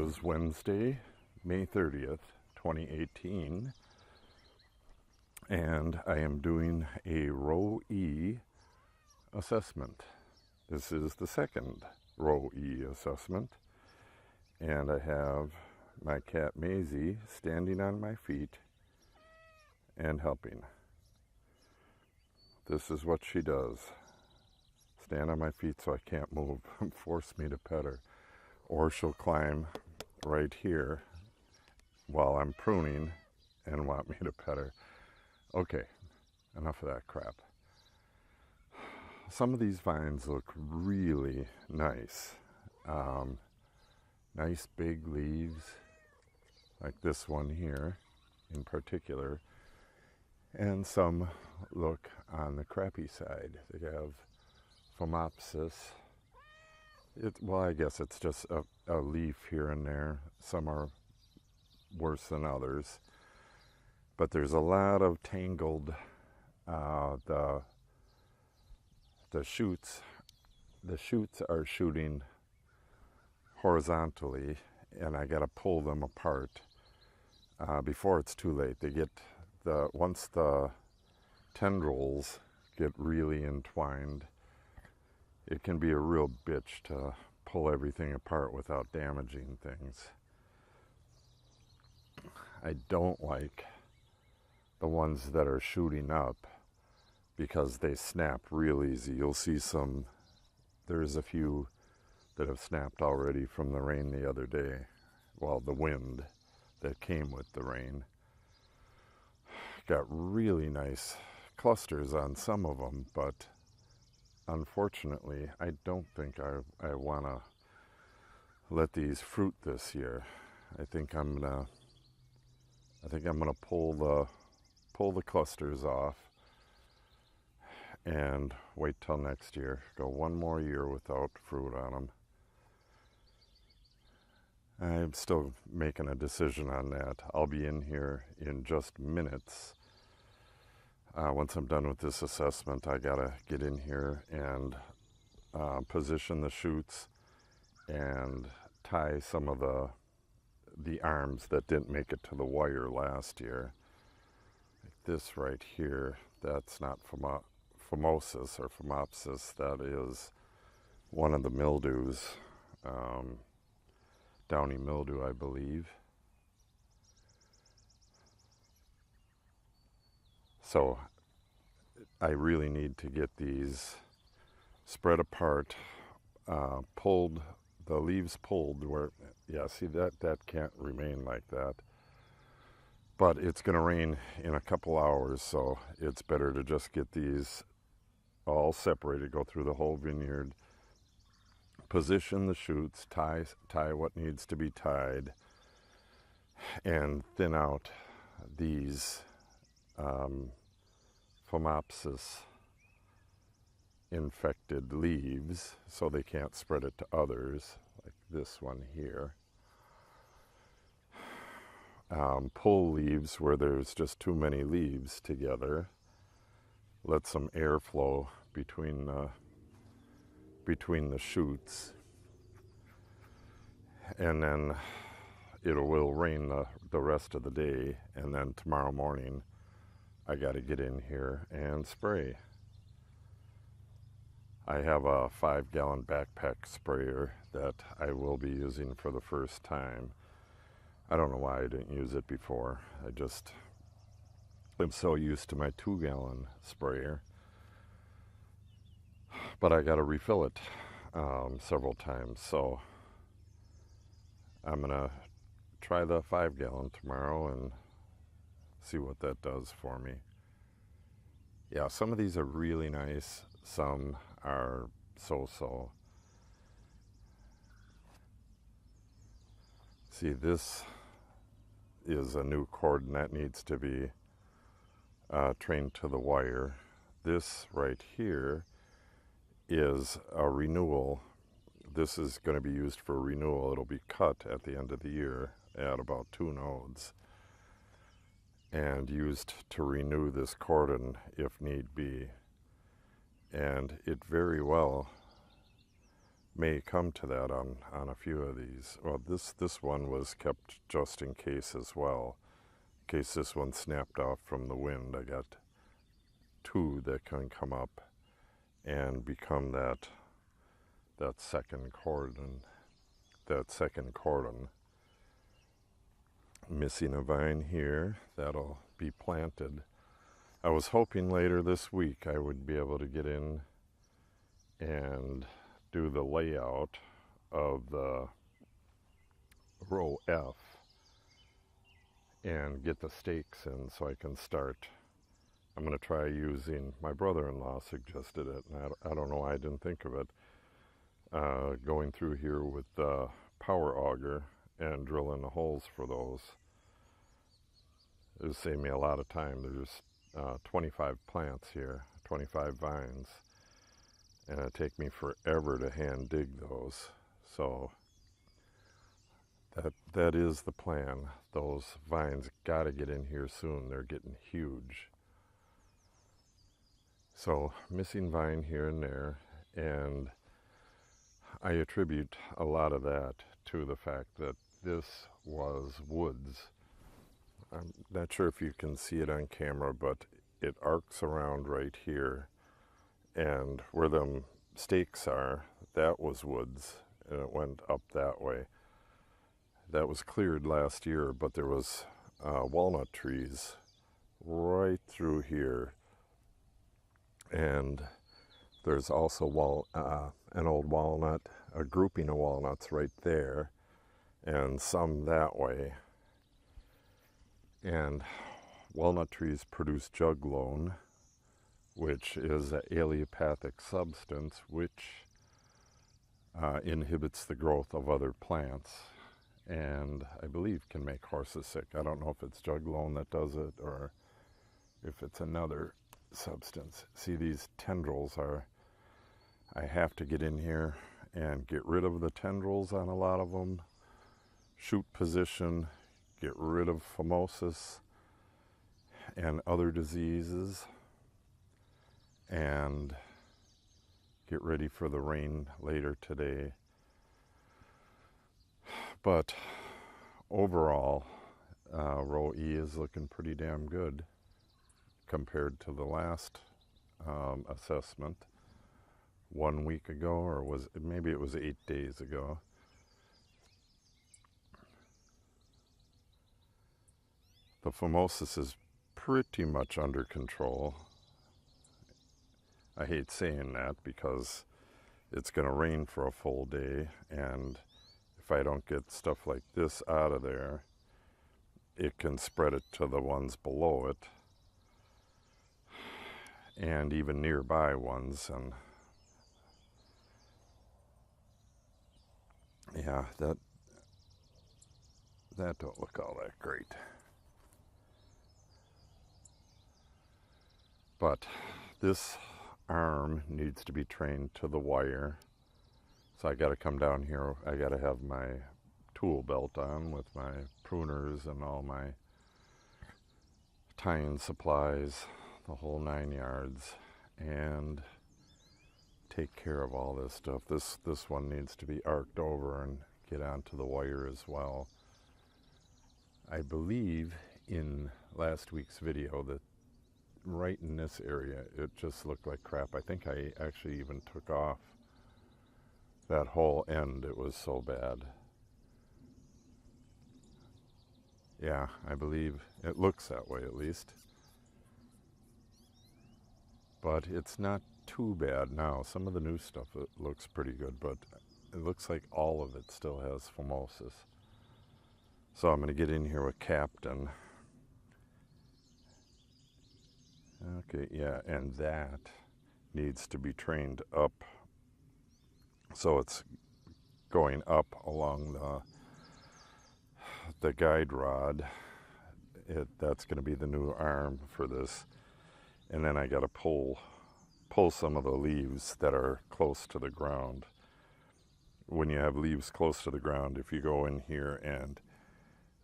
is Wednesday, May 30th, 2018, and I am doing a Row E assessment. This is the second Row E assessment, and I have my cat Maisie standing on my feet and helping. This is what she does. Stand on my feet so I can't move, force me to pet her. Or she'll climb right here while I'm pruning and want me to pet her. Okay, enough of that crap. Some of these vines look really nice. Nice big leaves, like this one here in particular. And some look on the crappy side. They have Phomopsis. Well, I guess it's just a leaf here and there. Some are worse than others. But there's a lot of tangled, the shoots are shooting horizontally, and I gotta pull them apart before it's too late. Once the tendrils get really entwined, it can be a real bitch to pull everything apart without damaging things. I don't like the ones that are shooting up because they snap real easy. You'll see there's a few that have snapped already from the rain the other day. Well, the wind that came with the rain. Got really nice clusters on some of them, but unfortunately, I don't think I want to let these fruit this year. I think I'm gonna pull the clusters off and wait till next year. Go one more year without fruit on them. I'm still making a decision on that. I'll be in here in just minutes. Once I'm done with this assessment, I gotta get in here and position the shoots and tie some of the arms that didn't make it to the wire last year. Like this right here, that's not Phomopsis or Phomopsis, that is one of the mildews, downy mildew, I believe. So I really need to get these spread apart, pulled, the leaves pulled where, yeah, see that can't remain like that. But it's gonna rain in a couple hours, so it's better to just get these all separated, go through the whole vineyard, position the shoots, tie what needs to be tied, and thin out these Phomopsis infected leaves so they can't spread it to others, like this one here. Pull leaves where there's just too many leaves together. Let some air flow between the shoots, and then it will rain the rest of the day, and then tomorrow morning I got to get in here and spray. I have a 5-gallon backpack sprayer that I will be using for the first time. I don't know why I didn't use it before. I'm so used to my 2-gallon sprayer. But I got to refill it several times, so I'm going to try the 5-gallon tomorrow and see what that does for me. Yeah, some of these are really nice. Some are so-so. See, this is a new cord, and that needs to be trained to the wire. This right here is a renewal. This is going to be used for renewal. It'll be cut at the end of the year at about 2 nodes and used to renew this cordon if need be. And it very well may come to that on a few of these. Well, this one was kept just in case as well. In case this one snapped off from the wind, I got two that can come up and become that second cordon. Missing a vine here, that'll be planted. I was hoping later this week I would be able to get in and do the layout of the row F and get the stakes in so I can start. I'm going to try using, my brother-in-law suggested it, and I don't know why I didn't think of it, going through here with the power auger and drilling the holes for those. It would save me a lot of time. There's 25 plants here, 25 vines, and it'd take me forever to hand dig those. So that is the plan. Those vines got to get in here soon. They're getting huge. So missing vine here and there, and I attribute a lot of that to the fact that this was woods. I'm not sure if you can see it on camera, but it arcs around right here, and where them stakes are, that was woods, and it went up that way. That was cleared last year, but there was walnut trees right through here, and there's also an old walnut, a grouping of walnuts right there, and some that way. And walnut trees produce juglone, which is an allelopathic substance which inhibits the growth of other plants, and I believe can make horses sick. I don't know if it's juglone that does it or if it's another substance. See, these tendrils are, I have to get in here and get rid of the tendrils on a lot of them, shoot position, get rid of phomopsis and other diseases, and get ready for the rain later today. But overall, row E is looking pretty damn good compared to the last assessment 1 week ago, or maybe it was 8 days ago. The phomopsis is pretty much under control. I hate saying that because it's going to rain for a full day, and if I don't get stuff like this out of there, it can spread it to the ones below it and even nearby ones. And yeah, that don't look all that great. But this arm needs to be trained to the wire. So I got to come down here. I got to have my tool belt on with my pruners and all my tying supplies, the whole 9 yards, and take care of all this stuff. This one needs to be arced over and get onto the wire as well. I believe in last week's video that right in this area it just looked like crap. I think I actually even took off that whole end. It was so bad. Yeah, I believe it looks that way at least. But it's not too bad now. Some of the new stuff, it looks pretty good, but it looks like all of it still has phomopsis. So I'm going to get in here with Captain. Okay, yeah, and that needs to be trained up. So it's going up along the guide rod. That's going to be the new arm for this. And then I got to pull some of the leaves that are close to the ground. When you have leaves close to the ground, if you go in here and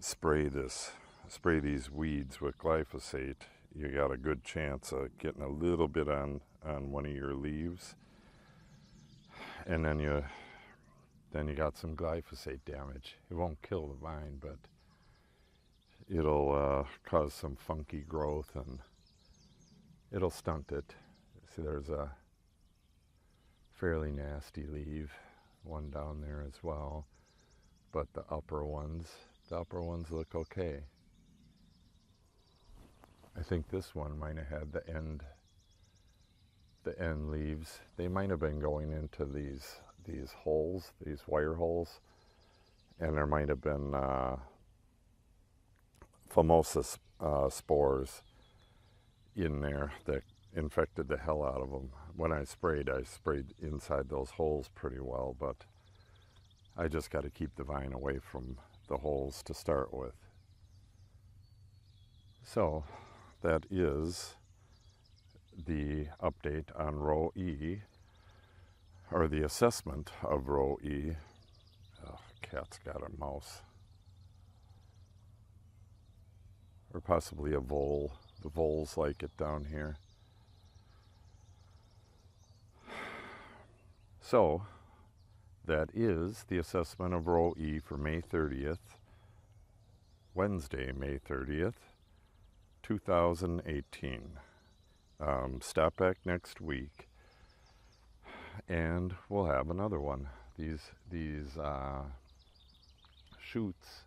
spray these weeds with glyphosate, you got a good chance of getting a little bit on one of your leaves. And then you then you got some glyphosate damage. It won't kill the vine, but it'll cause some funky growth and it'll stunt it. See, there's a fairly nasty leaf, one down there as well, but the upper ones look okay. I think this one might have had the end leaves. They might have been going into these holes, these wire holes, and there might have been Phomopsis spores in there that infected the hell out of them. When I sprayed inside those holes pretty well, but I just got to keep the vine away from the holes to start with. So that is the update on row E, or the assessment of row E. Oh, cat's got a mouse. Or possibly a vole. The voles like it down here. So that is the assessment of row E for May 30th, Wednesday, May 30th, 2018. Stop back next week and we'll have another one. These shoots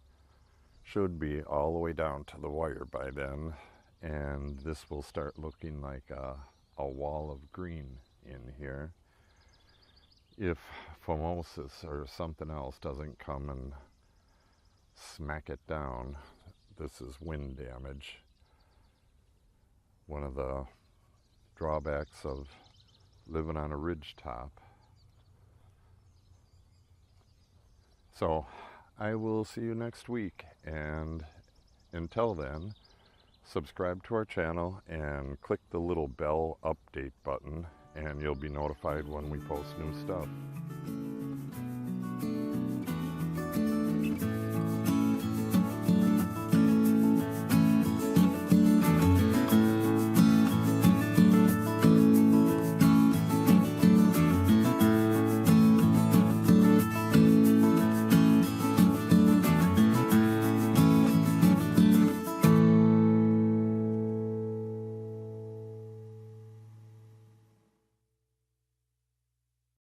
should be all the way down to the wire by then, and this will start looking like a wall of green in here if Phomopsis or something else doesn't come and smack it down. This is wind damage. One of the drawbacks of living on a ridge top. So I will see you next week, and until then, subscribe to our channel and click the little bell update button and you'll be notified when we post new stuff.